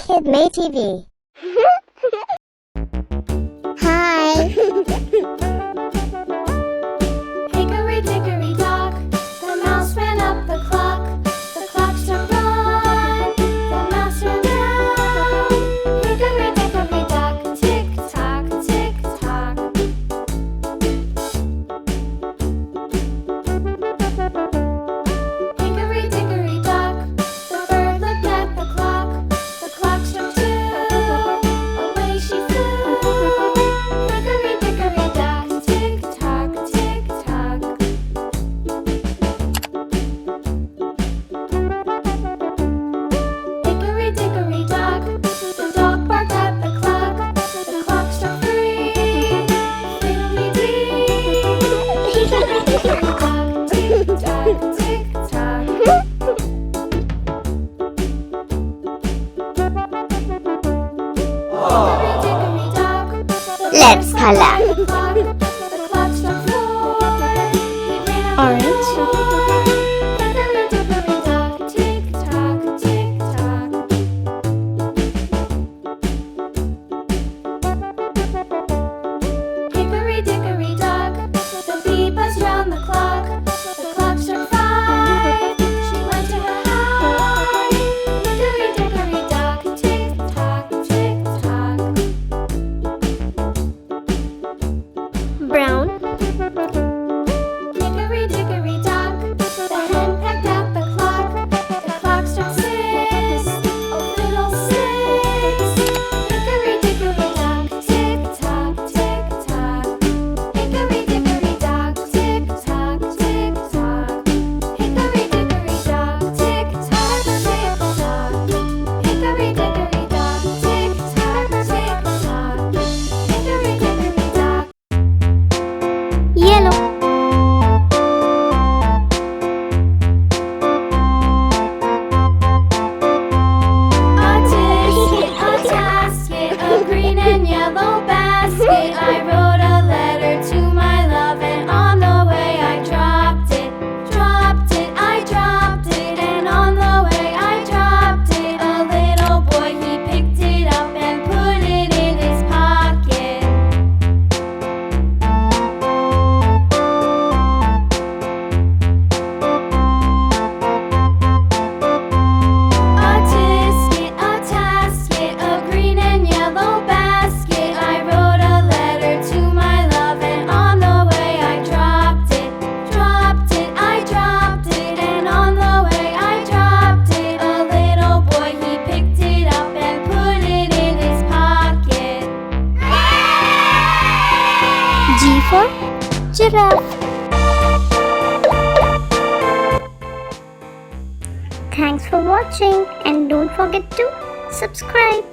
KidMee TV. Hi. Hickory dickory dock, the mouse ran up the clock. The clock struck one, the mouse ran down. Hickory dickory dock, tick tock, tick tock. Hickory dickory dock, the bird looked at the clock. The clock struck two, away she flew. Hickory dickory dock, tick tock, tick tock. Hickory dickory dock, the dog barked at the clock. The clock struck three, fiddly-dee. Hickory dickory dock, tick tock, tick tock. Hickory dickory dock, the Let's bird color. stopped at the clock. The clock struck four, he ran out Orange. the door. Hickory dickory dock, tick tock, tick tock. Hickory dickory dock, the bee buzzed round the clock. The clock struck five, she went to her hive. Hickory dickory dock, tick tock, tick tock. Brown. Hickory dickory dock, the hen pecked at the clock. The clock struck six, oh fiddle-six. Hickory dickory dock, tick tock, tick tock. Hickory dickory dock, tick tock, tick tock. Hickory dickory dock, tick tock, tick tock. Hickory dickory dock, tick tock, tick tock. Hickory dickory dock. Yellow. A tisket, a tasket, a green and yellow basket. I wrote a letter to my love, and on the way I dropped it, dropped it, I dropped it, and on the way I dropped it. A little boy, he picked it up and put it in his pocket. A tisket, a tasket, a green and yellow basket. I wrote a letter to my love, and on the way I dropped it, dropped it, I dropped it, and on the way I dropped it. A little boy, he picked it up and put it in his pocket. G for giraffe. Thanks for watching and don't forget to subscribe.